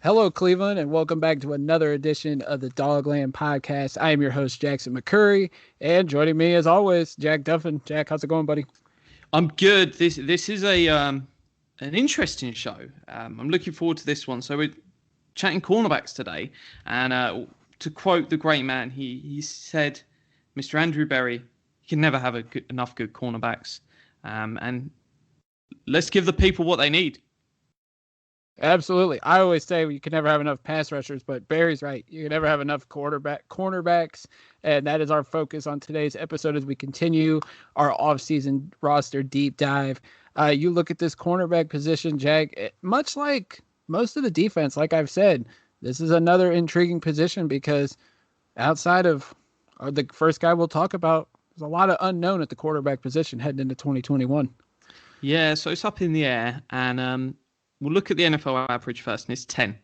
Hello, Cleveland, and welcome back to another edition of the Dogland Podcast. I am your host, Jackson McCurry, and joining me, as always, Jack Duffin. Jack, how's it going, buddy? I'm good. This is a an interesting show. I'm looking forward to this one. So we're chatting cornerbacks today, and to quote the great man, he said, "Mr. Andrew Berry, you can never have enough good cornerbacks, and let's give the people what they need." Absolutely. I always say you can never have enough pass rushers, but Barry's right. You can never have enough cornerbacks, and that is our focus on today's episode as we continue our offseason roster deep dive. You look at this cornerback position, Jack, much like most of the defense, like I've said, this is another intriguing position because outside of the first guy we'll talk about, there's a lot of unknown at the quarterback position heading into 2021. Yeah, so it's up in the air, and we'll look at the NFL average first, and it's 10.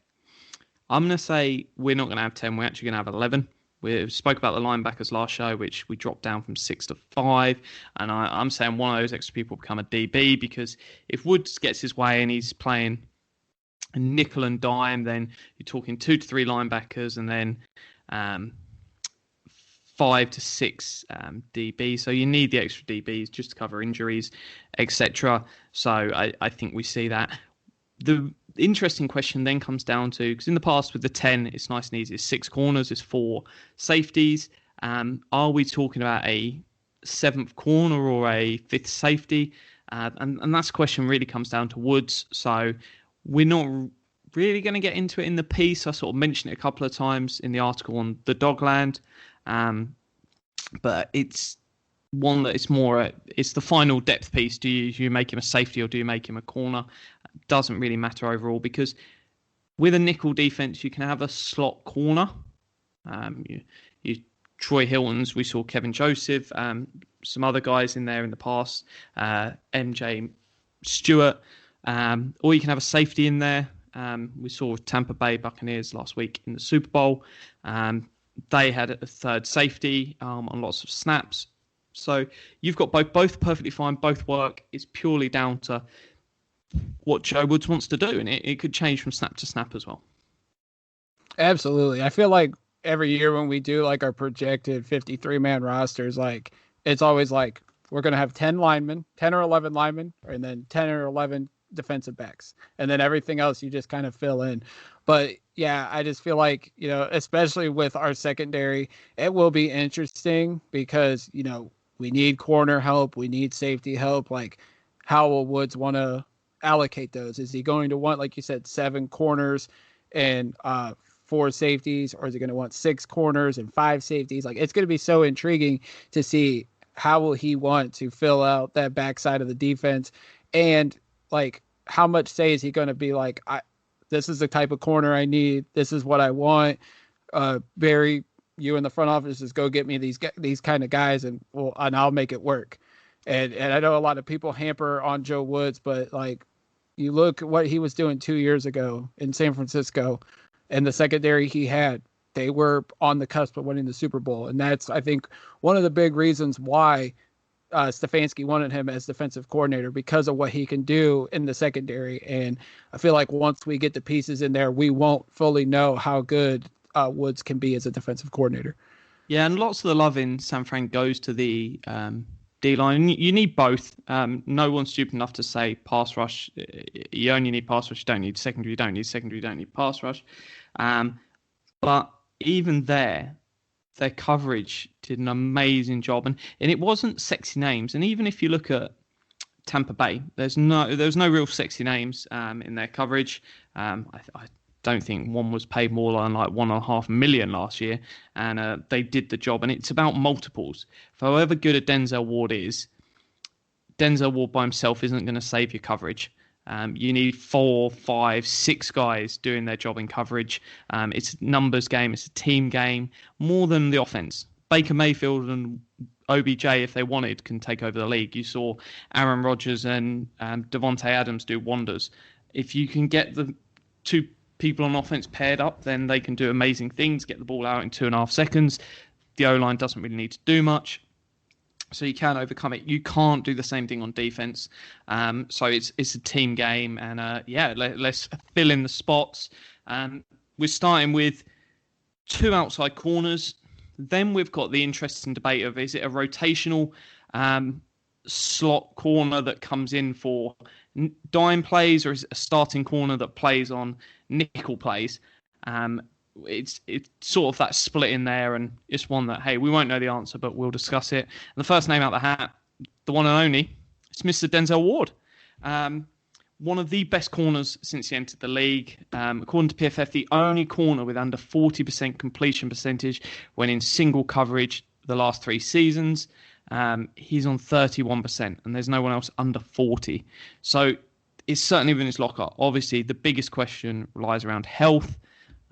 I'm going to say we're not going to have 10. We're actually going to have 11. We spoke about the linebackers last show, which we dropped down from 6 to 5. And I'm saying one of those extra people become a DB because if Woods gets his way and he's playing a nickel and dime, then you're talking 2 to 3 linebackers and then 5 to 6 DB. So you need the extra DBs just to cover injuries, etc. So I think we see that. The interesting question then comes down to, because in the past with the 10, it's nice and easy. It's 6 corners, it's 4 safeties. Are we talking about a 7th corner or a 5th safety? And that's question really comes down to Woods. So we're not really going to get into it in the piece. I sort of mentioned it a couple of times in the article on the Dogland. But it's one that it's the final depth piece. Do you make him a safety or do you make him a corner? Doesn't really matter overall because with a nickel defense, you can have a slot corner. You Troy Hilton's, we saw Kevin Joseph, some other guys in there in the past, MJ Stewart, or you can have a safety in there. We saw with Tampa Bay Buccaneers last week in the Super Bowl. They had a third safety on lots of snaps. So you've got both perfectly fine, both work. It's purely down to what Joe Woods wants to do, and it could change from snap to snap as well. Absolutely. I feel like every year when we do like our projected 53-man rosters, like it's always like we're going to have 10 linemen, 10 or 11 linemen, and then 10 or 11 defensive backs. And then everything else you just kind of fill in. But yeah, I just feel like, especially with our secondary, it will be interesting because, we need corner help. We need safety help. Like, how will Woods want to allocate those? Is he going to want, like you said, 7 corners and 4 safeties, or is he going to want 6 corners and 5 safeties? Like, it's going to be so intriguing to see how will he want to fill out that backside of the defense, and like how much say is he going to be like, this is the type of corner I need. This is what I want. Barry, you in the front office just go get me these kind of guys, and I'll make it work. And I know a lot of people hamper on Joe Woods, but like you look at what he was doing 2 years ago in San Francisco and the secondary he had, they were on the cusp of winning the Super Bowl. And that's, I think, one of the big reasons why Stefanski wanted him as defensive coordinator, because of what he can do in the secondary. And I feel like once we get the pieces in there, we won't fully know how good Woods can be as a defensive coordinator. Yeah, and lots of the love in San Fran goes to the D-line. You need both. No one's stupid enough to say pass rush. You only need pass rush. You don't need secondary. You don't need secondary. You don't need pass rush. But even their coverage did an amazing job. And it wasn't sexy names. And even if you look at Tampa Bay, there's no real sexy names in their coverage. I don't think one was paid more than like $1.5 million last year, and they did the job. And it's about multiples. For however good a Denzel Ward is, Denzel Ward by himself isn't going to save your coverage. You need 4, 5, 6 guys doing their job in coverage. It's a numbers game. It's a team game more than the offense. Baker Mayfield and OBJ, if they wanted, can take over the league. You saw Aaron Rodgers and Devontae Adams do wonders. If you can get the 2 people on offense paired up, then they can do amazing things, get the ball out in 2.5 seconds. The O-line doesn't really need to do much. So you can overcome it. You can't do the same thing on defense. So it's a team game. And let's fill in the spots. We're starting with 2 outside corners. Then we've got the interesting debate of, is it a rotational slot corner that comes in for dime plays, or is it a starting corner that plays on nickel plays? It's sort of that split in there, and it's one that, hey, we won't know the answer, but we'll discuss it. And the first name out the hat, the one and only, it's Mr. Denzel Ward. One of the best corners since he entered the league. According to PFF, the only corner with under 40% completion percentage when in single coverage the last 3 seasons. He's on 31%, and there's no one else under 40. So it's certainly within his locker. Obviously, the biggest question lies around health.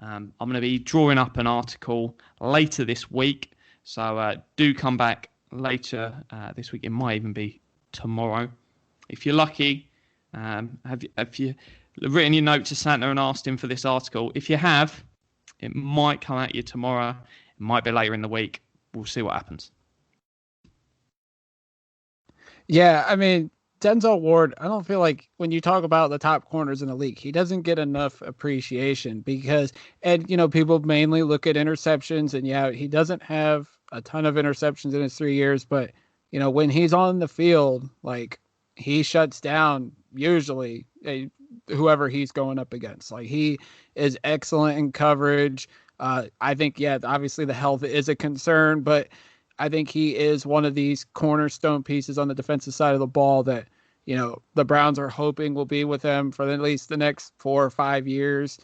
I'm going to be drawing up an article later this week, so do come back later this week. It might even be tomorrow. If you're lucky, have you written your note to Santa and asked him for this article? If you have, it might come at you tomorrow. It might be later in the week. We'll see what happens. Yeah, I mean, Denzel Ward, I don't feel like when you talk about the top corners in the league, he doesn't get enough appreciation because, and, people mainly look at interceptions, and yeah, he doesn't have a ton of interceptions in his 3 years, but, when he's on the field, like, he shuts down usually whoever he's going up against. Like, he is excellent in coverage. I think, yeah, obviously the health is a concern, but I think he is one of these cornerstone pieces on the defensive side of the ball that, the Browns are hoping will be with him for at least the next 4 or 5 years.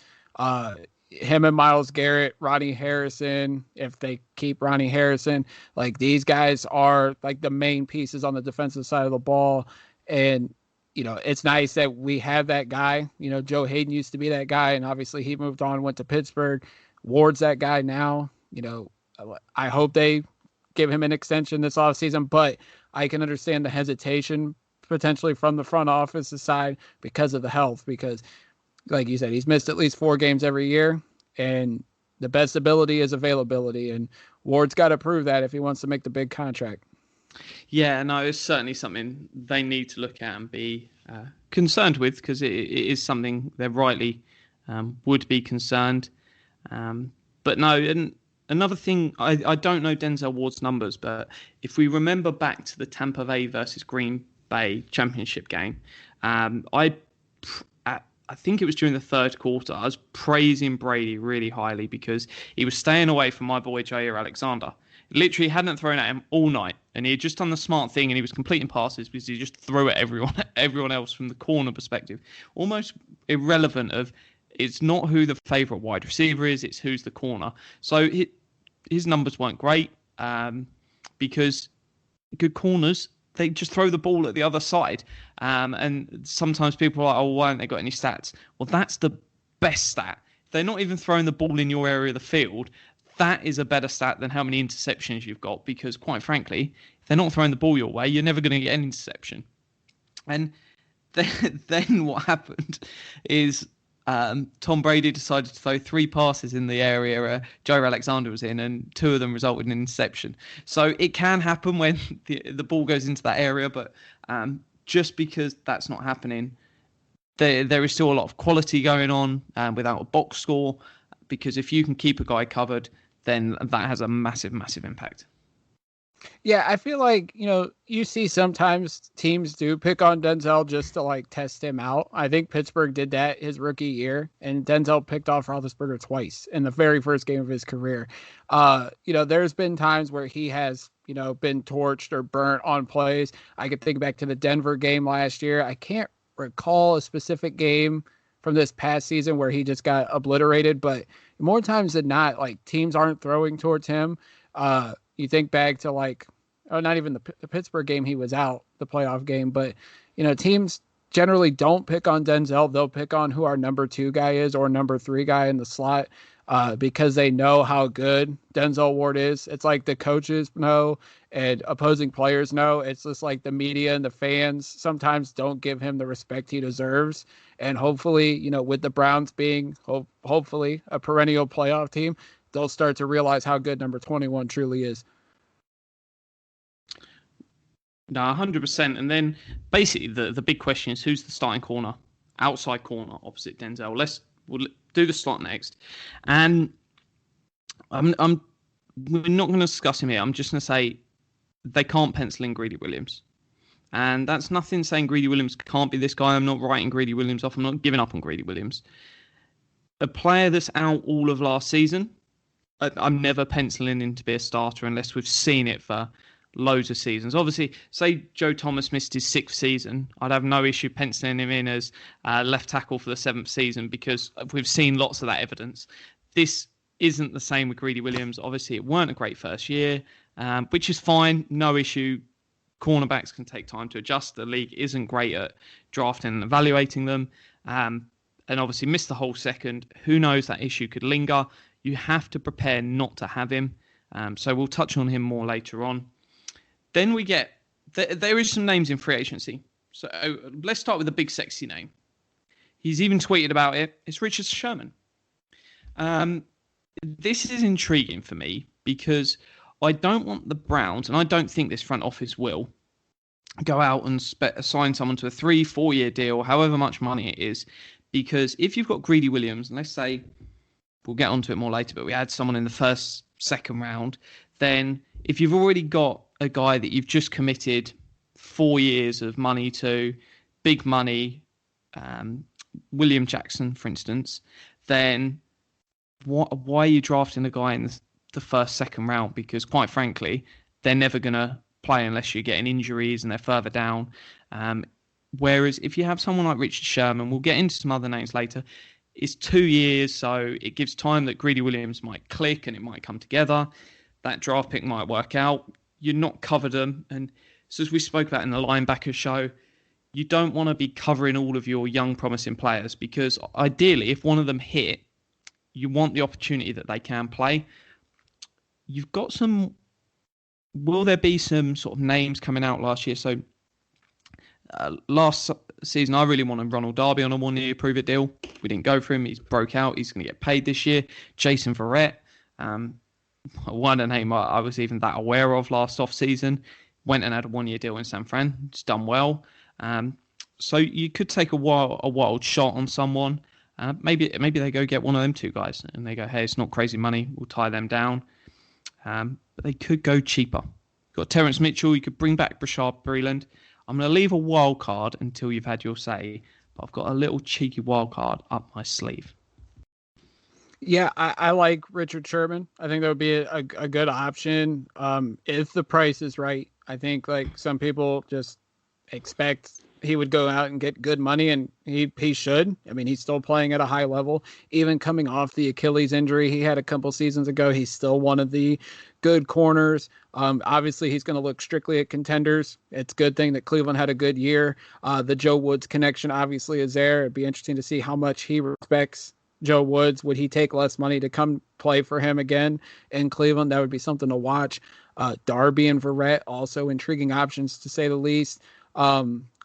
Him and Myles Garrett, Ronnie Harrison, if they keep Ronnie Harrison, like, these guys are like the main pieces on the defensive side of the ball. And, it's nice that we have that guy. Joe Hayden used to be that guy, and obviously he moved on, went to Pittsburgh. Ward's that guy now. I hope they give him an extension this offseason, but I can understand the hesitation potentially from the front office side because of the health, because like you said, he's missed at least 4 games every year, and the best ability is availability, and Ward's got to prove that if he wants to make the big contract. Yeah, no, it's certainly something they need to look at and be concerned with, because it is something they rightly would be concerned. But no, and another thing, I don't know Denzel Ward's numbers, but if we remember back to the Tampa Bay versus Green Bay championship game, I think it was during the third quarter, I was praising Brady really highly because he was staying away from my boy Jair Alexander. Literally hadn't thrown at him all night, and he had just done the smart thing, and he was completing passes because he just threw at everyone else from the corner perspective. Almost irrelevant of, it's not who the favourite wide receiver is, it's who's the corner. So his numbers weren't great because good corners, they just throw the ball at the other side. And sometimes people are like, oh, why haven't they got any stats? Well, that's the best stat. If they're not even throwing the ball in your area of the field, that is a better stat than how many interceptions you've got, because quite frankly, if they're not throwing the ball your way, you're never going to get an interception. And then what happened is Tom Brady decided to throw 3 passes in the area Jair Alexander was in, and 2 of them resulted in an interception. So it can happen when the ball goes into that area, but just because that's not happening, there is still a lot of quality going on without a box score, because if you can keep a guy covered, then that has a massive, massive impact. Yeah, I feel like, you see sometimes teams do pick on Denzel just to like test him out. I think Pittsburgh did that his rookie year, and Denzel picked off Roethlisberger twice in the very first game of his career. There's been times where he has, been torched or burnt on plays. I could think back to the Denver game last year. I can't recall a specific game from this past season where he just got obliterated, but more times than not, like, teams aren't throwing towards him. You think back to not even the Pittsburgh game, he was out, the playoff game, but teams generally don't pick on Denzel. They'll pick on who our number 2 guy is or number 3 guy in the slot because they know how good Denzel Ward is. It's like the coaches know and opposing players know. It's just like the media and the fans sometimes don't give him the respect he deserves. And hopefully, with the Browns being hopefully a perennial playoff team, they'll start to realize how good number 21 truly is. No, 100%. And then basically the big question is, who's the starting corner, outside corner opposite Denzel? we'll do the slot next. And we're not going to discuss him here. I'm just going to say they can't pencil in Greedy Williams. And that's nothing saying Greedy Williams can't be this guy. I'm not writing Greedy Williams off. I'm not giving up on Greedy Williams. A player that's out all of last season, I'm never penciling in to be a starter unless we've seen it for loads of seasons. Obviously, say Joe Thomas missed his 6th season, I'd have no issue penciling him in as left tackle for the 7th season because we've seen lots of that evidence. This isn't the same with Greedy Williams. Obviously, it weren't a great first year, which is fine, no issue. Cornerbacks can take time to adjust. The league isn't great at drafting and evaluating them. And obviously missed the whole second. Who knows, that issue could linger. You have to prepare not to have him. So we'll touch on him more later on. Then we get, there is some names in free agency. So let's start with the big sexy name. He's even tweeted about it. It's Richard Sherman. This is intriguing for me because I don't want the Browns, and I don't think this front office will, go out and sign someone to a 3-4 year deal, however much money it is. Because if you've got Greedy Williams, and let's say, we'll get onto it more later, but we had someone in the first, second round, then if you've already got a guy that you've just committed 4 years of money to, big money, William Jackson, for instance, then why are you drafting a guy in the first, second round? Because quite frankly, they're never going to play unless you're getting injuries and they're further down. Whereas if you have someone like Richard Sherman, we'll get into some other names later, it's 2 years, so it gives time that Greedy Williams might click and it might come together. That draft pick might work out. You're not covered them. And so as we spoke about in the linebacker show, you don't want to be covering all of your young promising players because ideally, if one of them hit, you want the opportunity that they can play. You've got some... Will there be some sort of names coming out last year? So last season, I really wanted Ronald Darby on a 1 year prove it deal. We didn't go for him. He's broke out. He's going to get paid this year. Jason Verrett, one a name I was even that aware of last off-season. Went and had a 1 year deal in San Fran. It's done well. So you could take a wild shot on someone. Maybe they go get one of them two guys and they go, hey, it's not crazy money. We'll tie them down. But they could go cheaper. You've got Terrence Mitchell. You could bring back Brashard Breeland. I'm going to leave a wild card until you've had your say, but I've got a little cheeky wild card up my sleeve. Yeah, I like Richard Sherman. I think that would be a good option if the price is right. I think like some people just expect he would go out and get good money, and he should. I mean, he's still playing at a high level. Even coming off the Achilles injury he had a couple seasons ago, he's still one of the good corners. Obviously, he's going to look strictly at contenders. It's a good thing that Cleveland had a good year. The Joe Woods connection obviously is there. It'd be interesting to see how much he respects Joe Woods. Would he take less money to come play for him again in Cleveland? That would be something to watch. Darby and Verrett, also intriguing options to say the least.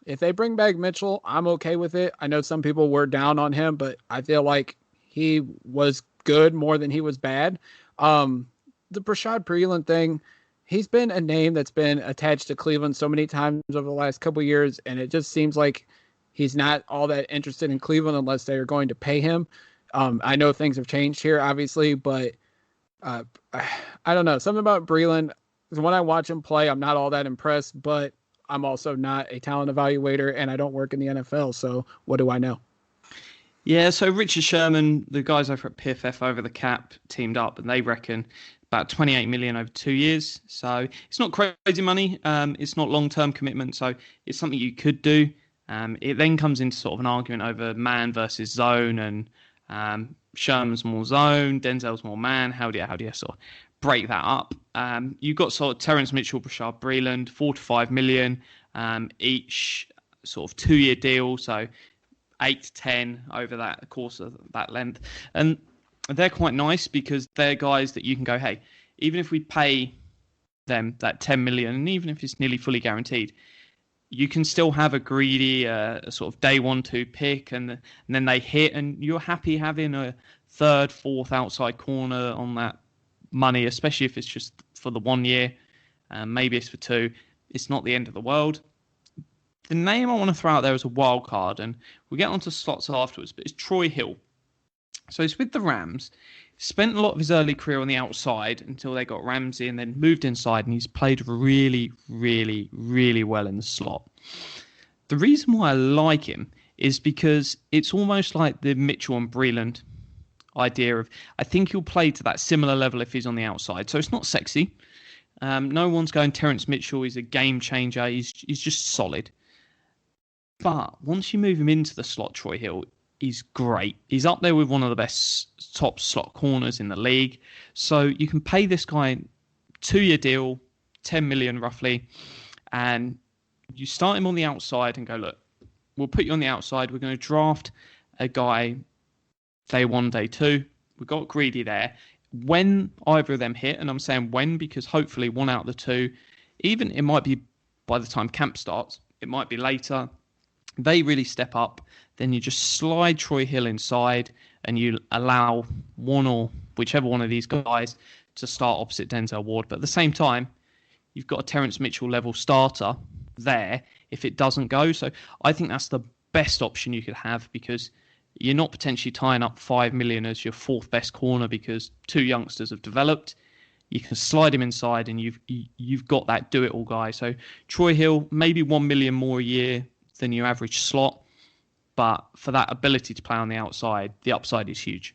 If they bring back Mitchell, I'm okay with it. I know some people were down on him, but I feel like he was good more than he was bad. The Brashard Breeland thing, he's been a name that's been attached to Cleveland so many times over the last couple of years, and it just seems like he's not all that interested in Cleveland unless they are going to pay him. I know things have changed here, obviously, but I don't know. Something about Breeland, when I watch him play, I'm not all that impressed, but I'm also not a talent evaluator, and I don't work in the NFL, so what do I know? Yeah, so Richard Sherman, the guys over at PFF over the cap teamed up, and they reckon about 28 million over 2 years. So it's not crazy money. It's not long-term commitment, so it's something you could do. It then comes into sort of an argument over man versus zone, and Sherman's more zone, Denzel's more man. How do you sort of break that up? You've got sort of Terrence Mitchell, Brashard Breeland, 4 to 5 million each, sort of 2 year deal, so 8 to 10 over that course of that length. And they're quite nice because they're guys that you can go, hey, even if we pay them that 10 million, and even if it's nearly fully guaranteed, you can still have a greedy sort of day 1-2 pick, and then they hit, and you're happy having a third, fourth outside corner on that money, especially if it's just for the 1 year. Maybe it's for 2. It's not the end of the world. The name I want to throw out there as a wild card, and we'll get onto slots afterwards, but it's Troy Hill. So he's with the Rams. Spent a lot of his early career on the outside until they got Ramsey and then moved inside, and he's played really, really, really well in the slot. The reason why I like him is because it's almost like the Mitchell and Breland idea of, I think he'll play to that similar level if he's on the outside. So it's not sexy. No one's going Terrence Mitchell. He's a game changer. He's just solid. But once you move him into the slot, Troy Hill, he's great. He's up there with one of the best top slot corners in the league. So you can pay this guy 2-year deal, 10 million roughly, and you start him on the outside and go, look, we'll put you on the outside. We're going to draft a guy day 1, day 2. We got greedy there. When either of them hit, and I'm saying when because hopefully one out of the two, even it might be by the time camp starts, it might be later, they really step up, then you just slide Troy Hill inside and you allow one or whichever one of these guys to start opposite Denzel Ward. But at the same time, you've got a Terrence Mitchell level starter there if it doesn't go. So I think that's the best option you could have because you're not potentially tying up $5 million as your fourth best corner because two youngsters have developed. You can slide him inside and you've got that do-it-all guy. So Troy Hill, maybe $1 million more a year than your average slot. But for that ability to play on the outside, the upside is huge.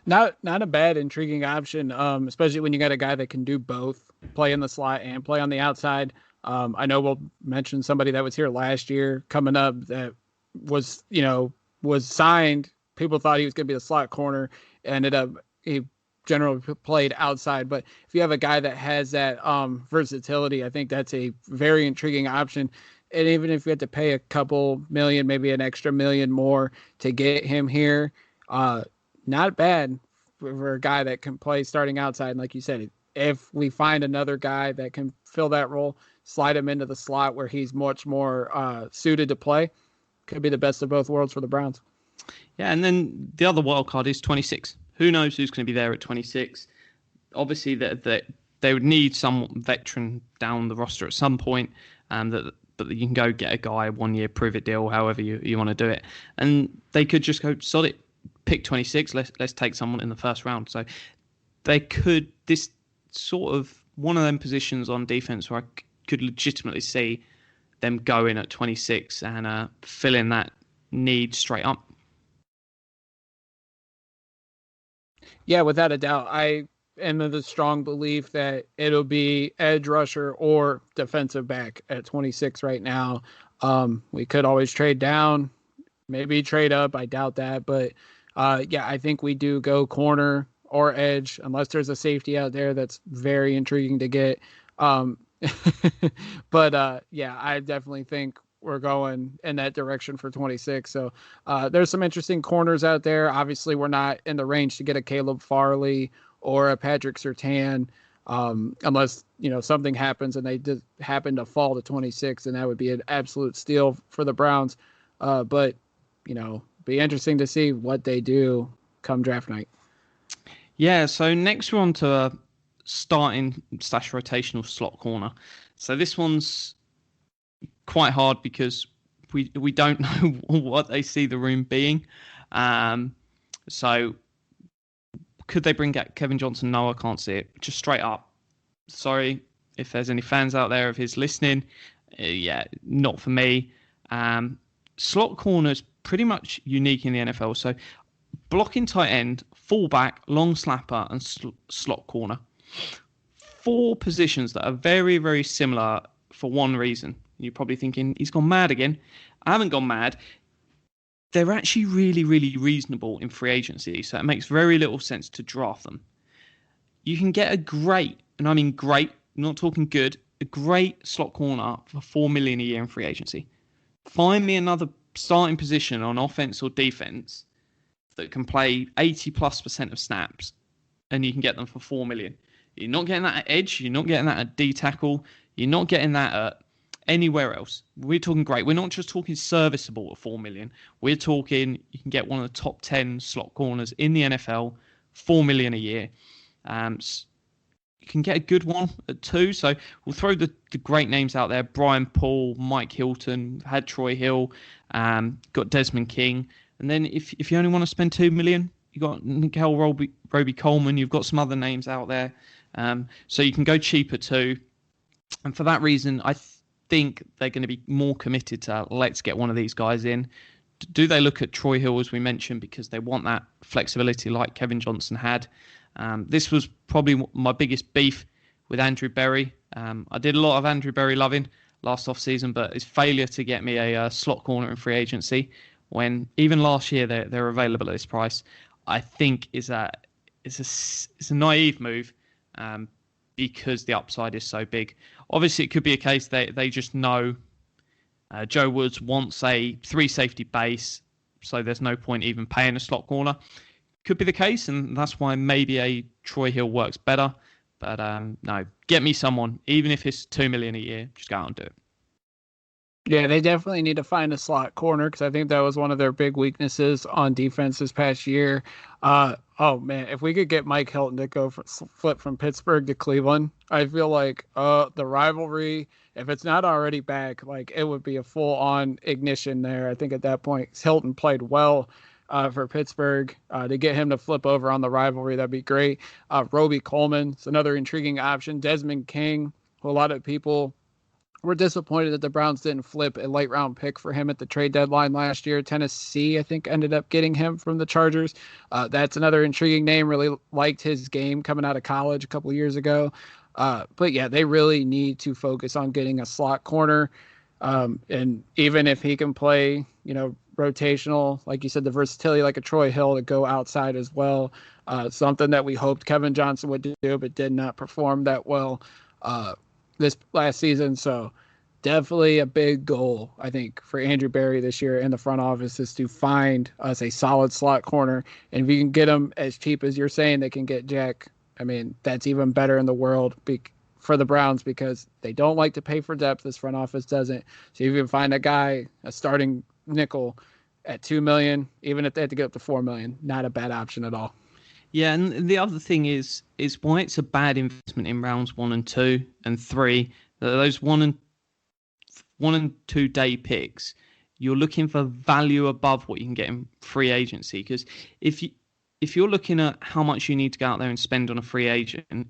Not a bad, intriguing option, especially when you got a guy that can do both, play in the slot and play on the outside. I know we'll mention somebody that was here last year coming up that was signed. People thought he was going to be the slot corner. Ended up, he generally played outside. But if you have a guy that has that versatility, I think that's a very intriguing option. And even if you had to pay a couple million, maybe an extra million more to get him here, not bad for a guy that can play starting outside. And like you said, if we find another guy that can fill that role, slide him into the slot where he's much more suited to play, could be the best of both worlds for the Browns. Yeah, and then the other wild card is 26. Who knows who's going to be there at 26? Obviously, they would need some veteran down the roster at some point, but you can go get a guy 1 year prove it deal, however you want to do it, and they could just go sod it, pick 26. Let's take someone in the first round. So they could this sort of one of them positions on defense where I could legitimately see them going at 26 and filling that need straight up. Yeah, without a doubt. I am of the strong belief that it'll be edge rusher or defensive back at 26 right now. We could always trade down, maybe trade up. I doubt that. But, I think we do go corner or edge unless there's a safety out there that's very intriguing to get. But, I definitely think we're going in that direction for 26. So there's some interesting corners out there. Obviously, we're not in the range to get a Caleb Farley or a Patrick Surtain unless, something happens and they just happen to fall to 26, and that would be an absolute steal for the Browns. But, be interesting to see what they do come draft night. Yeah, so next we're on to a starting / rotational slot corner. So this one's quite hard because we don't know what they see the room being. So could they bring back Kevin Johnson? No, I can't see it. Just straight up. Sorry if there's any fans out there of his listening. Not for me. Slot corner's pretty much unique in the NFL. So blocking tight end, fullback, long snapper, and slot corner. 4 positions that are very, very similar for one reason. You're probably thinking, he's gone mad again. I haven't gone mad. They're actually really, really reasonable in free agency, so it makes very little sense to draft them. You can get a great, and I mean great, I'm not talking good, a great slot corner for $4 million a year in free agency. Find me another starting position on offense or defense that can play 80+% of snaps, and you can get them for $4 million. You're not getting that at edge. You're not getting that at D tackle. You're not getting that at anywhere else. We're talking great. We're not just talking serviceable at $4 million. We're talking you can get one of the top 10 slot corners in the NFL, $4 million a year. You can get a good one at 2. So we'll throw the great names out there. Brian Paul, Mike Hilton, had Troy Hill, got Desmond King. And then if you only want to spend 2 million, you've got Nickel Roby Coleman, you've got some other names out there. So you can go cheaper too. And for that reason, I think they're going to be more committed to let's get one of these guys in. Do they look at Troy Hill, as we mentioned, because they want that flexibility like Kevin Johnson had? This was probably my biggest beef with Andrew Berry. I did a lot of Andrew Berry loving last offseason, but his failure to get me a slot corner in free agency, when even last year they're available at this price, I think is a naive move because the upside is so big. Obviously, it could be a case they just know Joe Woods wants a 3 safety base, so there's no point even paying a slot corner. Could be the case, and that's why maybe a Troy Hill works better. But no, get me someone, even if it's $2 million a year, just go out and do it. Yeah, they definitely need to find a slot corner because I think that was one of their big weaknesses on defense this past year. Oh man, if we could get Mike Hilton to go flip from Pittsburgh to Cleveland, I feel like the rivalry, if it's not already back, like it would be a full-on ignition there. I think at that point, Hilton played well for Pittsburgh. To get him to flip over on the rivalry, that'd be great. Roby Coleman's another intriguing option. Desmond King, who a lot of people were disappointed that the Browns didn't flip a late round pick for him at the trade deadline last year. Tennessee, I think, ended up getting him from the Chargers. That's another intriguing name. Really liked his game coming out of college a couple of years ago. But yeah, they really need to focus on getting a slot corner. And even if he can play, rotational, like you said, the versatility like a Troy Hill to go outside as well. Something that we hoped Kevin Johnson would do, but did not perform that well this last season. So definitely a big goal, I think, for Andrew Berry this year in the front office is to find us a solid slot corner. And if you can get them as cheap as you're saying they can get Jack, I mean, that's even better in the world for the Browns because they don't like to pay for depth. This front office doesn't. So if you can find a starting nickel at $2 million, even if they had to get up to $4 million, not a bad option at all. Yeah, and the other thing is why it's a bad investment in rounds 1 and 2 and 3. Those 1 and 2 day picks, you're looking for value above what you can get in free agency. Because if you're looking at how much you need to go out there and spend on a free agent,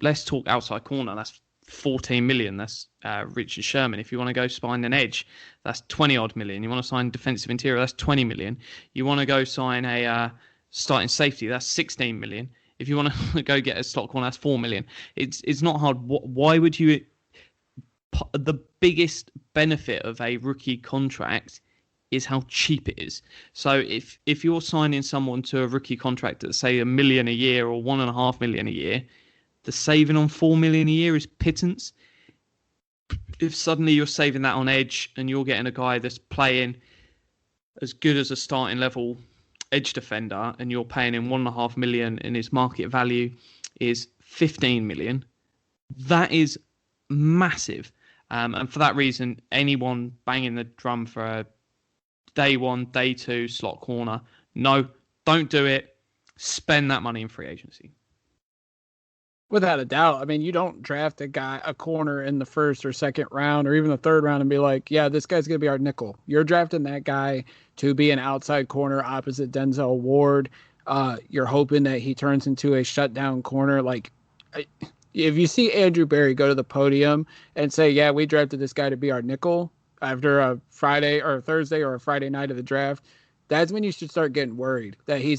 let's talk outside corner. That's 14 million. That's Richard Sherman. If you want to go sign an edge, that's 20 odd million. You want to sign defensive interior, that's 20 million. You want to go sign a starting safety, that's 16 million. If you want to go get a slot corner, that's 4 million. It's not hard. Why would you? The biggest benefit of a rookie contract is how cheap it is. So if you're signing someone to a rookie contract at say $1 million a year or $1.5 million a year, the saving on $4 million a year is pittance. If suddenly you're saving that on edge and you're getting a guy that's playing as good as a starting level edge defender and you're paying him $1.5 million and his market value is 15 million, that is massive. And for that reason, anyone banging the drum for a day 1, day 2 slot corner, no, don't do it. Spend that money in free agency. Without a doubt. I mean, you don't draft a corner in the first or second round or even the third round and be like, yeah, this guy's going to be our nickel. You're drafting that guy to be an outside corner opposite Denzel Ward. You're hoping that he turns into a shutdown corner. Like, if you see Andrew Berry go to the podium and say, yeah, we drafted this guy to be our nickel after a Friday or a Thursday or a Friday night of the draft, that's when you should start getting worried that he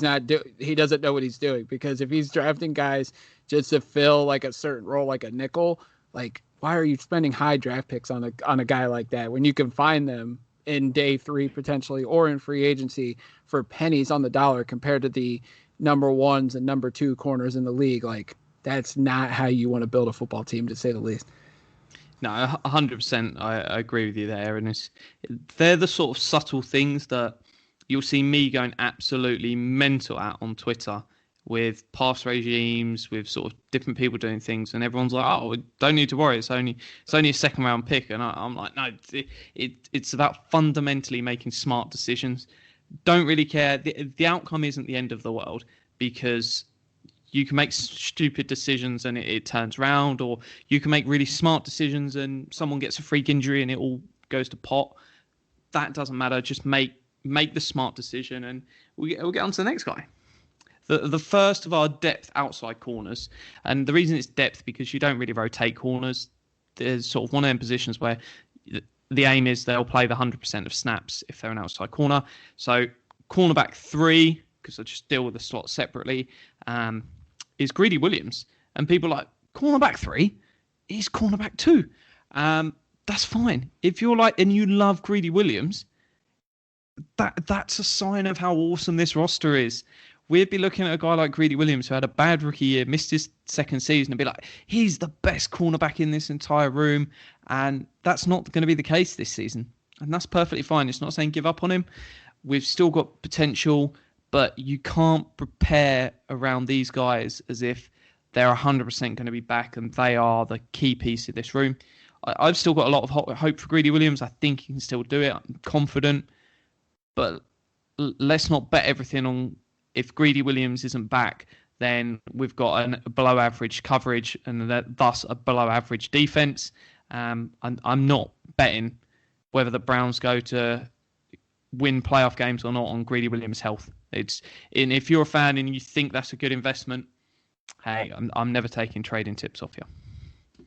doesn't know what he's doing. Because if he's drafting guys just to fill like a certain role, like a nickel, like why are you spending high draft picks on a guy like that when you can find them in day 3 potentially or in free agency for pennies on the dollar compared to the number 1s and number 2 corners in the league? Like that's not how you want to build a football team, to say the least. No, 100%. I agree with you there, and they're the sort of subtle things that you'll see me going absolutely mental at on Twitter with pass regimes, with sort of different people doing things, and everyone's like, "Oh, don't need to worry. It's only a second round pick." And I'm like, "No, it's about fundamentally making smart decisions. Don't really care. The outcome isn't the end of the world because you can make stupid decisions and it turns round, or you can make really smart decisions and someone gets a freak injury and it all goes to pot. That doesn't matter. Just make make the smart decision, and we'll get on to the next guy. The first of our depth outside corners. And the reason it's depth because you don't really rotate corners. There's sort of one of them positions where the aim is they'll play the 100% of snaps if they're an outside corner. So cornerback 3, because I just deal with the slot separately, is Greedy Williams. And people are like, cornerback 3? He's cornerback 2. That's fine. If you're like, and you love Greedy Williams, that's a sign of how awesome this roster is. We'd be looking at a guy like Greedy Williams who had a bad rookie year, missed his second season, and be like, he's the best cornerback in this entire room. And that's not going to be the case this season. And that's perfectly fine. It's not saying give up on him. We've still got potential, but you can't prepare around these guys as if they're 100% going to be back and they are the key piece of this room. I've still got a lot of hope for Greedy Williams. I think he can still do it. I'm confident. But let's not bet everything on if Greedy Williams isn't back, then we've got a below average coverage and thus a below average defense. I'm not betting whether the Browns go to win playoff games or not on Greedy Williams' health. If you're a fan and you think that's a good investment, hey, I'm never taking trading tips off you.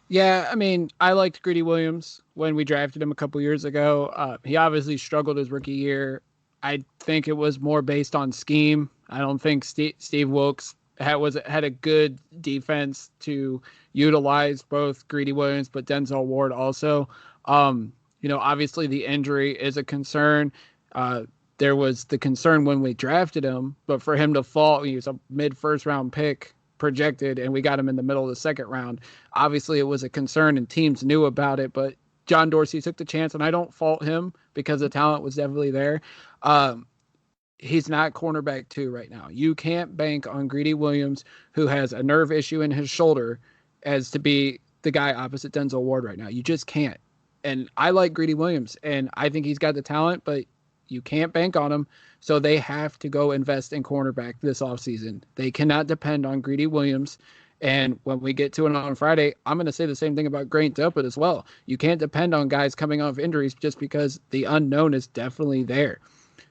Yeah, I mean, I liked Greedy Williams when we drafted him a couple years ago. He obviously struggled his rookie year. I think it was more based on scheme. I don't think Steve Wilkes had a good defense to utilize both Greedy Williams, but Denzel Ward also. Obviously the injury is a concern. There was the concern when we drafted him, but for him to fall, he was a mid-first round pick projected, and we got him in the middle of the second round. Obviously, it was a concern, and teams knew about it, but John Dorsey took the chance, and I don't fault him because the talent was definitely there. He's not cornerback 2 right now. You can't bank on Greedy Williams, who has a nerve issue in his shoulder, as to be the guy opposite Denzel Ward right now. You just can't. And I like Greedy Williams, and I think he's got the talent, but you can't bank on him. So they have to go invest in cornerback this offseason. They cannot depend on Greedy Williams. And when we get to it on Friday, I'm going to say the same thing about Grant Delpit as well. You can't depend on guys coming off injuries just because the unknown is definitely there.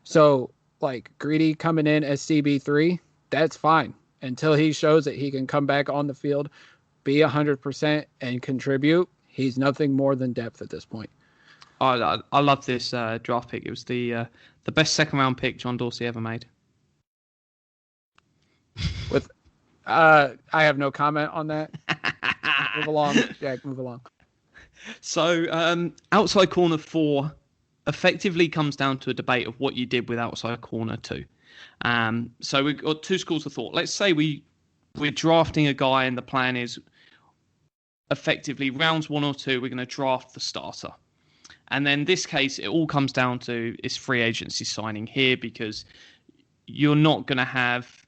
So, like, Greedy coming in as CB3, that's fine until he shows that he can come back on the field, be 100% and contribute. He's nothing more than depth at this point. I love this draft pick. It was the best second round pick John Dorsey ever made. I have no comment on that. Move along, Jack. Move along. So outside corner 4 effectively comes down to a debate of what you did with outside corner 2. So we've got 2 schools of thought. Let's say we're drafting a guy and the plan is effectively rounds 1 or 2, we're going to draft the starter. And then in this case, it all comes down to is free agency signing here because you're not going to have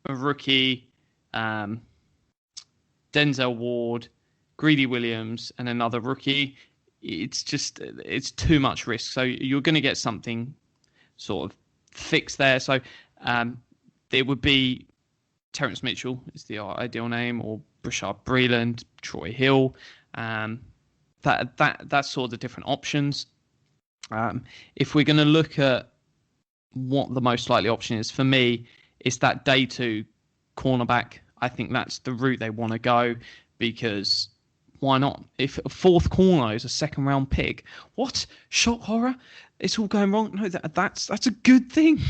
a rookie, Denzel Ward, Greedy Williams, and another rookie. It's too much risk. So you're going to get something sort of fixed there. So it would be Terrence Mitchell is the ideal name, or Brashard Breeland, Troy Hill. That's sort of the different options. If we're going to look at what the most likely option is, for me, it's that day 2 cornerback. I think that's the route they want to go because why not? If a 4th corner is a second round pick, what? Shock horror? It's all going wrong? No, that's a good thing.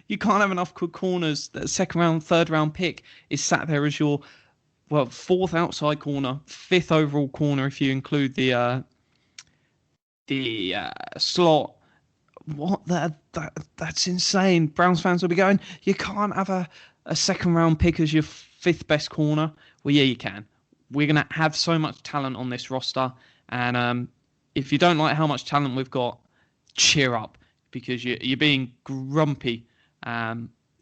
You can't have enough good corners. That second round, third round pick is sat there as your 4th outside corner, 5th overall corner if you include the slot. What? That's insane. Browns fans will be going, you can't have a second round pick as your 5th best corner. Well, yeah, you can. We're going to have so much talent on this roster. And if you don't like how much talent we've got, cheer up because you're being grumpy.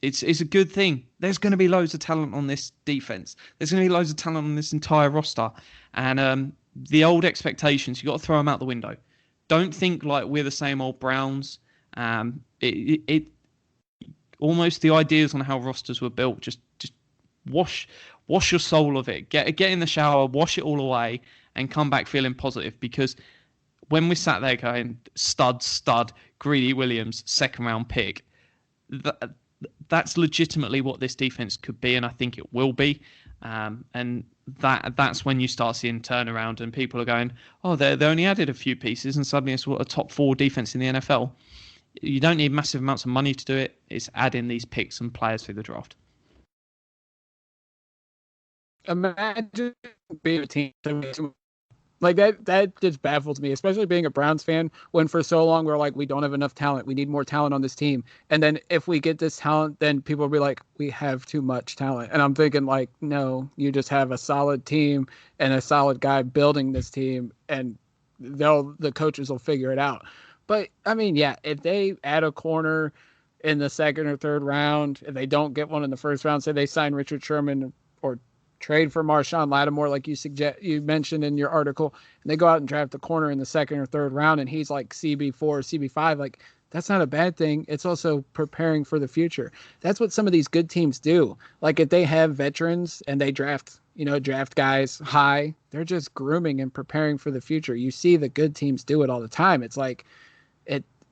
It's a good thing. There's going to be loads of talent on this defense. There's going to be loads of talent on this entire roster. And the old expectations, you got to throw them out the window. Don't think like we're the same old Browns. It almost the ideas on how rosters were built. Just wash your soul of it. Get in the shower, wash it all away, and come back feeling positive because when we sat there going stud, Greedy Williams, second round pick, that's legitimately what this defense could be, and I think it will be. And that's when you start seeing turnaround, and people are going, oh, they only added a few pieces, and suddenly it's a top 4 defense in the NFL. You don't need massive amounts of money to do it. It's adding these picks and players through the draft. Imagine being a team like that just baffles me, especially being a Browns fan, when for so long we're like, we don't have enough talent. We need more talent on this team. And then if we get this talent, then people will be like, we have too much talent. And I'm thinking like, no, you just have a solid team and a solid guy building this team, and the coaches will figure it out. But I mean, yeah, if they add a corner in the second or third round, if they don't get one in the first round, say they sign Richard Sherman or trade for Marshawn Lattimore, like you mentioned in your article, and they go out and draft a corner in the second or third round, and he's like CB4, CB5, like that's not a bad thing. It's also preparing for the future. That's what some of these good teams do. Like if they have veterans and they draft guys high, they're just grooming and preparing for the future. You see the good teams do it all the time. It's like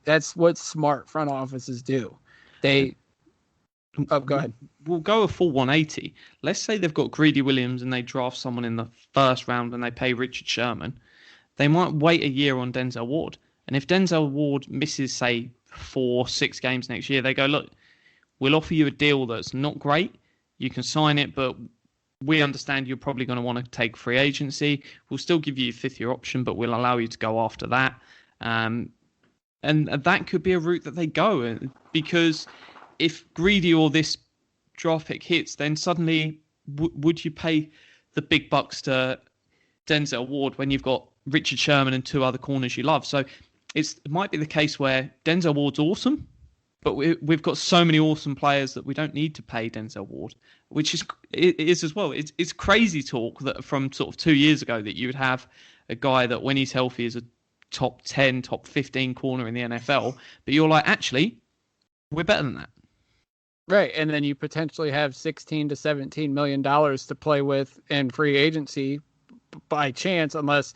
that's what smart front offices do. Go ahead. We'll go a full 180. Let's say they've got Greedy Williams and they draft someone in the first round and they pay Richard Sherman. They might wait a year on Denzel Ward. And if Denzel Ward misses, say, 4-6 games next year, they go, look, we'll offer you a deal that's not great. You can sign it, but we understand you're probably going to want to take free agency. We'll still give you a fifth-year option, but we'll allow you to go after that. And that could be a route that they go, because if Greedy or this draft pick hits, then suddenly would you pay the big bucks to Denzel Ward when you've got Richard Sherman and 2 other corners you love? So it might be the case where Denzel Ward's awesome, but we've got so many awesome players that we don't need to pay Denzel Ward, which is as well. It's crazy talk that from sort of 2 years ago that you would have a guy that when he's healthy is a top 10, top 15 corner in the NFL, but you're like, actually, we're better than that. Right, and then you potentially have $16 to $17 million to play with in free agency by chance, unless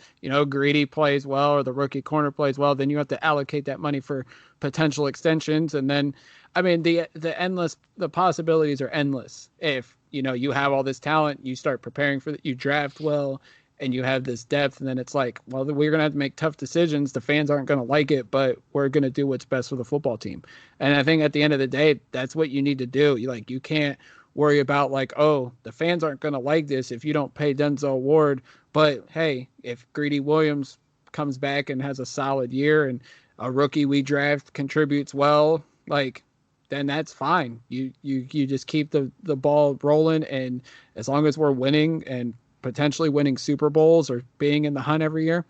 Greedy plays well or the rookie corner plays well. Then you have to allocate that money for potential extensions, and then, I mean, the possibilities are endless. If you have all this talent, you start preparing for you draft well, and you have this depth, and then it's like, well, we're going to have to make tough decisions. The fans aren't going to like it, but we're going to do what's best for the football team. And I think at the end of the day, that's what you need to do. You can't worry about like, oh, the fans aren't going to like this if you don't pay Denzel Ward. But hey, if Greedy Williams comes back and has a solid year and a rookie we draft contributes well, like, then that's fine. You just keep the ball rolling, and as long as we're winning and potentially winning Super Bowls or being in the hunt every year,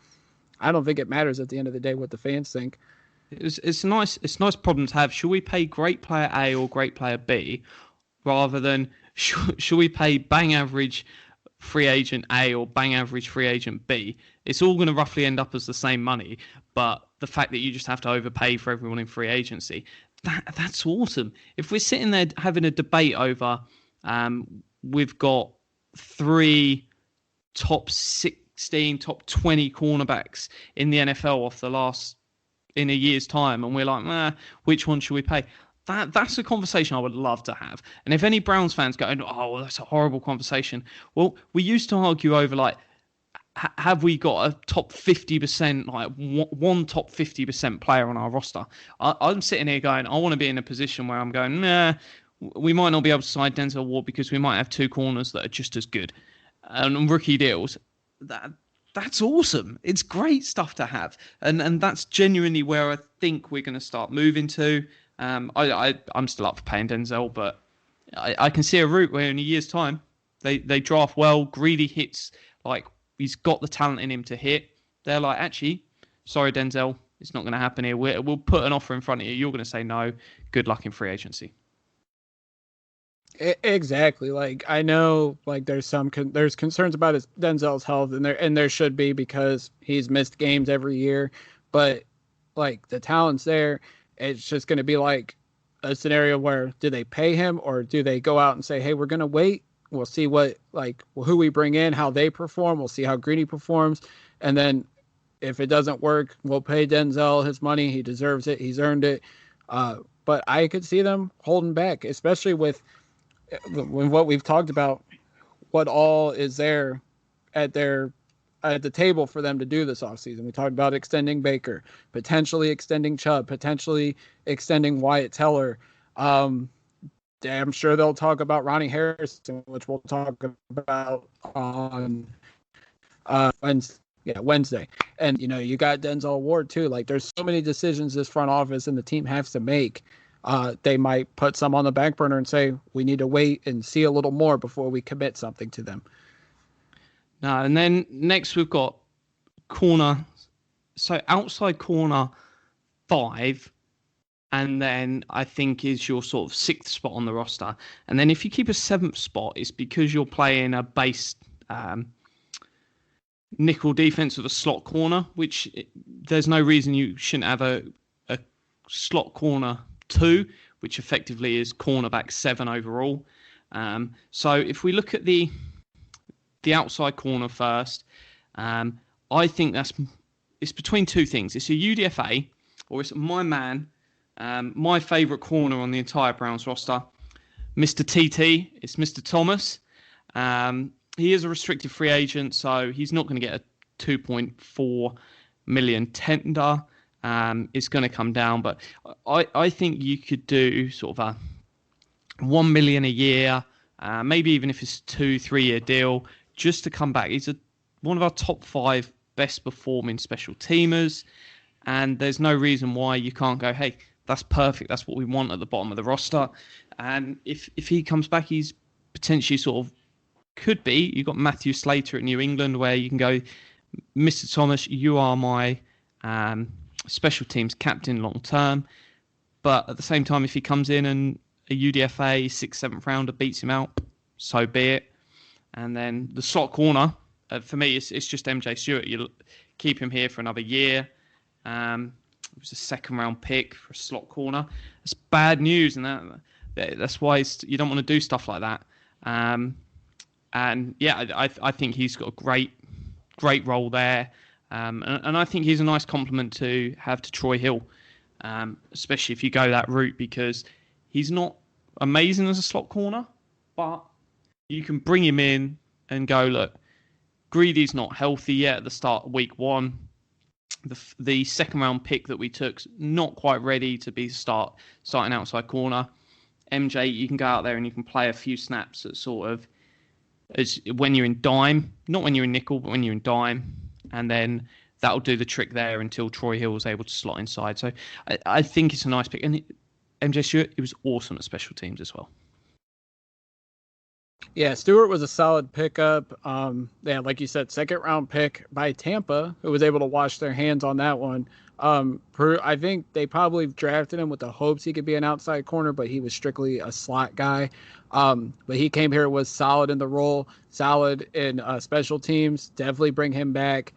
I don't think it matters at the end of the day what the fans think. It's a nice problem to have. Should we pay great player A or great player B, rather than should we pay bang average free agent A or bang average free agent B? It's all going to roughly end up as the same money, but the fact that you just have to overpay for everyone in free agency, that's awesome. If we're sitting there having a debate over, we've got 3 top 16, top 20 cornerbacks in the NFL in a year's time, and we're like, which one should we pay? That's a conversation I would love to have. And if any Browns fans go, oh, well, that's a horrible conversation. Well, we used to argue over like, have we got a top 50%, like one top 50% player on our roster? I'm sitting here going, I want to be in a position where I'm going, we might not be able to sign Denzel Ward because we might have 2 corners that are just as good. And rookie deals, that's awesome. It's great stuff to have, and that's genuinely where I think we're going to start moving to. I'm still up for paying Denzel, but I can see a route where in a year's time they draft well. Greedy hits, like he's got the talent in him to hit. They're like, actually, sorry Denzel, it's not going to happen here. We'll put an offer in front of you. You're going to say no. Good luck in free agency. Exactly. Like, I know, like, there's concerns about Denzel's health, and there should be, because he's missed games every year. But like, the talent's there. It's just going to be like a scenario where, do they pay him, or do they go out and say, hey, we're going to wait. We'll see who we bring in, how they perform. We'll see how Greedy performs, and then If it doesn't work, we'll pay Denzel his money. He deserves it. He's earned it. But I could see them holding back, especially with what we've talked about, what all is there at the table for them to do this offseason. We talked about extending Baker, potentially extending Chubb, potentially extending Wyatt Teller. I'm sure they'll talk about Ronnie Harrison, which we'll talk about on Wednesday. And, you got Denzel Ward too. Like, there's so many decisions this front office and the team has to make. They might put some on the back burner and say, we need to wait and see a little more before we commit something to them. No, and then next we've got corner. So outside corner 5, and then I think is your sort of 6th spot on the roster. And then if you keep a 7th spot, it's because you're playing a base nickel defense with a slot corner, which there's no reason you shouldn't have a slot corner 2, which effectively is cornerback 7 overall. So if we look at the outside corner first, I think it's between 2 things. It's a UDFA, or it's my man, my favourite corner on the entire Browns roster, Mr. TT. It's Mr. Thomas. He is a restricted free agent, so he's not going to get a $2.4 million tender. It's going to come down, but I think you could do sort of a $1 million a year, maybe even if it's a 2-3 year deal, just to come back. He's one of our top 5 best performing special teamers, and there's no reason why you can't go, hey, that's perfect. That's what we want at the bottom of the roster. And if he comes back, he's potentially sort of could be. You've got Matthew Slater at New England, where you can go, Mr. Thomas, you are my special teams captain long term. But at the same time, if he comes in and a UDFA 6th, 7th rounder beats him out, so be it. And then the slot corner, for me, it's just MJ Stewart. You keep him here for another year. It was a 2nd round pick for a slot corner. That's bad news, and that's why you don't want to do stuff like that. And yeah, I think he's got a great role there. And I think he's a nice compliment to have to Troy Hill, especially if you go that route, because he's not amazing as a slot corner, but you can bring him in and go, look, Greedy's not healthy yet at the start of week 1. The 2nd round pick that we took's not quite ready to be starting outside corner. MJ, you can go out there and you can play a few snaps at sort of as when you're in dime, not when you're in nickel, but when you're in dime, and then that'll do the trick there until Troy Hill was able to slot inside. So I think it's a nice pick. And MJ Stewart, he was awesome at special teams as well. Yeah, Stewart was a solid pickup. Like you said, 2nd round pick by Tampa, who was able to wash their hands on that one. I think they probably drafted him with the hopes he could be an outside corner, but he was strictly a slot guy. But he came here, was solid in the role, solid in special teams. Definitely bring him back.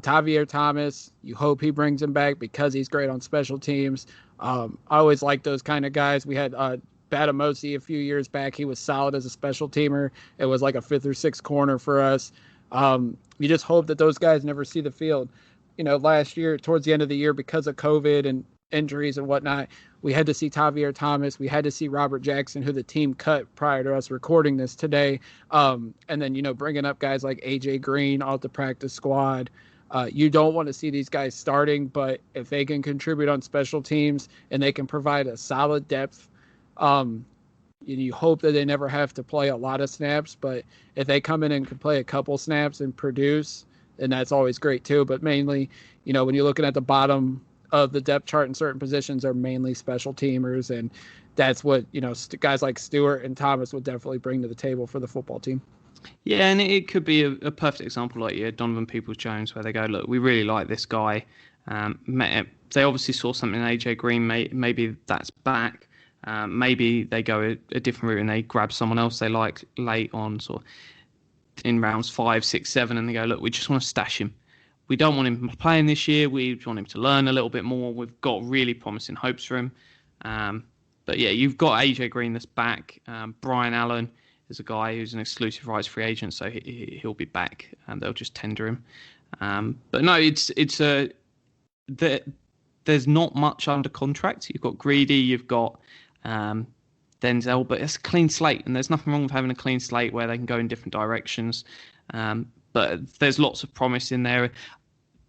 Tavier Thomas, you hope he brings him back because he's great on special teams. I always like those kind of guys. We had Batamosi a few years back. He was solid as a special teamer. It was like a 5th or 6th corner for us. You just hope that those guys never see the field. Last year, towards the end of the year, because of COVID and injuries and whatnot, we had to see Tavier Thomas. We had to see Robert Jackson, who the team cut prior to us recording this today. And then, bringing up guys like AJ Green off the practice squad. You don't want to see these guys starting, but if they can contribute on special teams and they can provide a solid depth, you hope that they never have to play a lot of snaps, but if they come in and can play a couple snaps and produce, then that's always great too. But mainly, when you're looking at the bottom of the depth chart in certain positions, are mainly special teamers, and that's what guys like Stewart and Thomas would definitely bring to the table for the football team. Yeah, and it could be a perfect example like Donovan Peoples-Jones, where they go, look, we really like this guy. They obviously saw something in AJ Green. Maybe that's back. Maybe they go a different route and they grab someone else they like late on, sort of in rounds 5, 6, 7, and they go, look, we just want to stash him. We don't want him playing this year. We want him to learn a little bit more. We've got really promising hopes for him. But yeah, you've got AJ Green that's back. Brian Allen is a guy who's an exclusive rights free agent, so he'll be back, and they'll just tender him. But no, there's not much under contract. You've got Greedy, you've got Denzel, but it's a clean slate, and there's nothing wrong with having a clean slate where they can go in different directions. But there's lots of promise in there.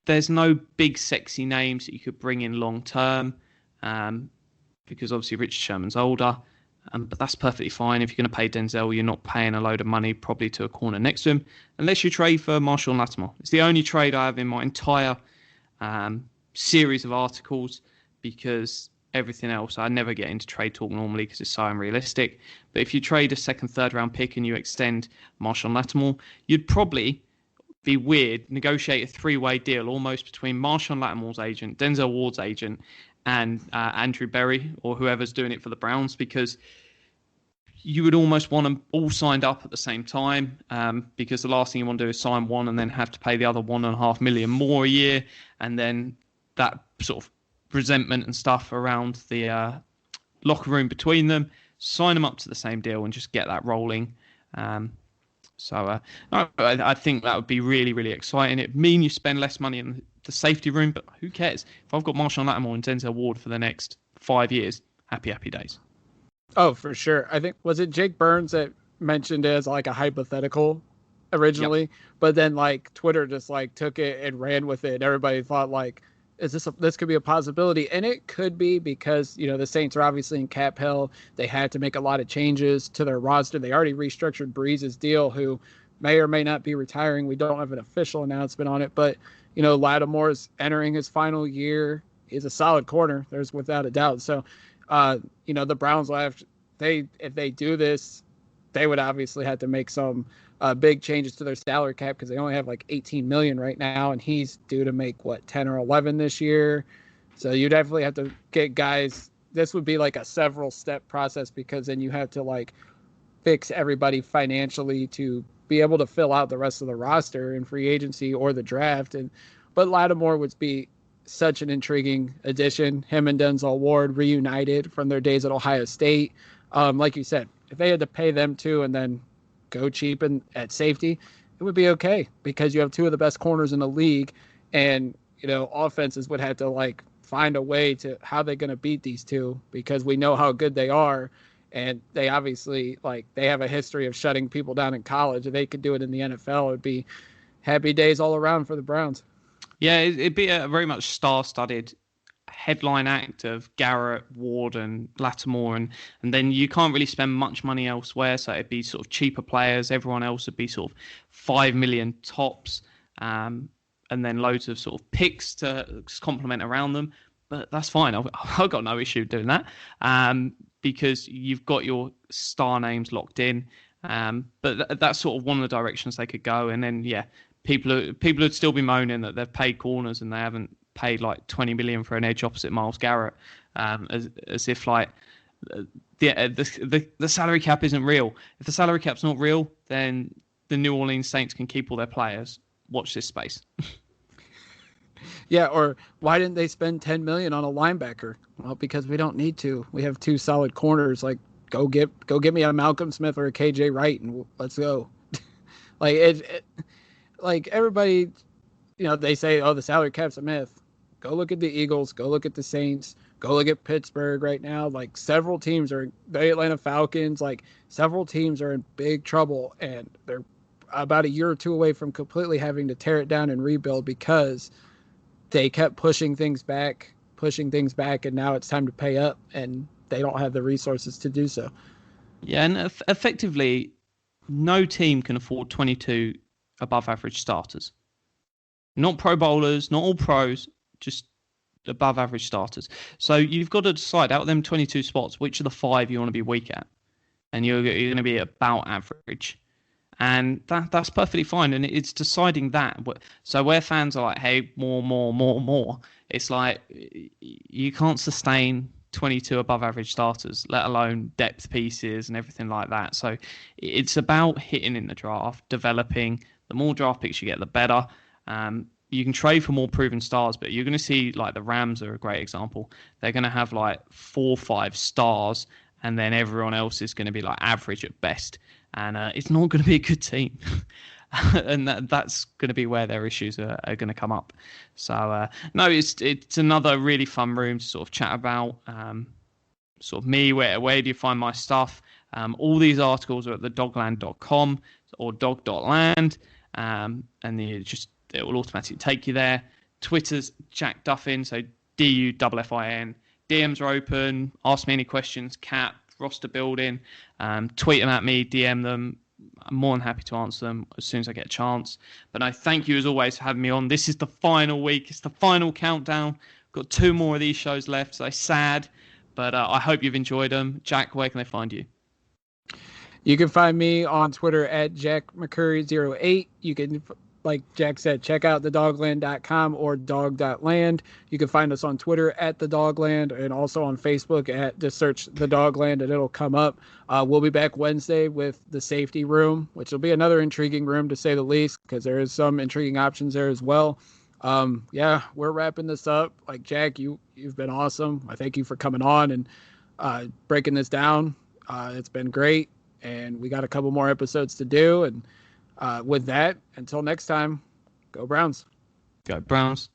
There's no big sexy names that you could bring in long term, because obviously Richard Sherman's older. But that's perfectly fine. If you're going to pay Denzel, you're not paying a load of money probably to a corner next to him, unless you trade for Marshall Lattimore. It's the only trade I have in my entire series of articles, because everything else, I never get into trade talk normally because it's so unrealistic. But if you trade a second, third round pick and you extend Marshall Lattimore, you'd probably be weird, negotiate a three-way deal almost between Marshawn Lattimore's agent, Denzel Ward's agent, and Andrew Berry or whoever's doing it for the Browns, because you would almost want them all signed up at the same time, because the last thing you want to do is sign one and then have to pay the other $1.5 million more a year, and then that sort of resentment and stuff around the locker room between them. Sign them up to the same deal and just get that rolling. So I think that would be really, really exciting. It mean you spend less money in the safety room, but who cares? If I've got Marshawn Lattimore and Denzel Ward for the next 5 years, happy days. Oh, for sure. I think, was it Jake Burns that mentioned it as like a hypothetical originally, yep. But then like Twitter just like took it and ran with it. Everybody thought like, this could be a possibility, and it could be, because the Saints are obviously in cap hell. They had to make a lot of changes to their roster. They already restructured Breeze's deal, who may or may not be retiring. We don't have an official announcement on it, but Lattimore's entering his final year. He's a solid corner. There's without a doubt. So, the Browns will have if they do this, they would obviously have to make some big changes to their salary cap, because they only have like 18 million right now, and he's due to make 10 or 11 this year. So you definitely have to get guys. This would be like a several step process, because then you have to like fix everybody financially to be able to fill out the rest of the roster in free agency or the draft. But Lattimore would be such an intriguing addition. Him and Denzel Ward reunited from their days at Ohio State. Like you said, if they had to pay them too and then go cheap at safety, it would be okay, because you have two of the best corners in the league, and offenses would have to like find a way to how they're going to beat these two, because we know how good they are, and they obviously they have a history of shutting people down in college. If they could do it in the NFL, it would be happy days all around for the Browns. Yeah, it'd be a very much star-studded headline act of Garrett, Ward, and Lattimore, and then you can't really spend much money elsewhere, so it'd be sort of cheaper players. Everyone else would be sort of 5 million tops, and then loads of sort of picks to complement around them. But that's fine. I've got no issue doing that, because you've got your star names locked in. But that's sort of one of the directions they could go. And then, yeah, people would still be moaning that they've paid corners and they haven't paid like 20 million for an edge opposite Myles Garrett, as if like the salary cap isn't real. If the salary cap's not real, then the New Orleans Saints can keep all their players. Watch this space. Yeah, or why didn't they spend 10 million on a linebacker? Well, because we don't need to. We have two solid corners. Like, go get me a Malcolm Smith or a KJ Wright, and let's go. Like everybody, they say, oh, the salary cap's a myth. Go look at the Eagles. Go look at the Saints. Go look at Pittsburgh right now. Like, several teams the Atlanta Falcons. Like, several teams are in big trouble, and they're about a year or two away from completely having to tear it down and rebuild, because they kept pushing things back, and now it's time to pay up, and they don't have the resources to do so. Yeah, and effectively, no team can afford 22 above average starters. Not pro bowlers, not all pros, just above average starters. So you've got to decide, out of them 22 spots, which of the 5 you want to be weak at. And you're going to be about average. And that's perfectly fine. And it's deciding that. So where fans are like, hey, more, it's like you can't sustain 22 above average starters, let alone depth pieces and everything like that. So it's about hitting in the draft, developing. The more draft picks you get, the better. You can trade for more proven stars, but you're going to see, like, the Rams are a great example. They're going to have like 4 or 5 stars, and then everyone else is going to be like average at best. And it's not going to be a good team. and that's going to be where their issues are going to come up. So no, it's another really fun room to sort of chat about. Sort of me, where do you find my stuff? All these articles are at thedogland.com or dog.land, and it will automatically take you there. Twitter's Jack Duffin, so DUFFIN. DMs are open. Ask me any questions. Cap, roster building. Tweet them at me. DM them. I'm more than happy to answer them as soon as I get a chance. But no, thank you as always for having me on. This is the final week. It's the final countdown. Got 2 more of these shows left, so sad. But I hope you've enjoyed them. Jack, where can they find you? You can find me on Twitter at JackMcCurry08. You can, like Jack said, check out thedogland.com or dog.land. You can find us on Twitter at thedogland and also on Facebook at just search the Dogland and it'll come up. We'll be back Wednesday with the safety room, which will be another intriguing room to say the least, because there is some intriguing options there as well. Yeah, we're wrapping this up. Like Jack, you've been awesome. I thank you for coming on and breaking this down. It's been great, and we got a couple more episodes to do. And with that, until next time, go Browns. Go Browns.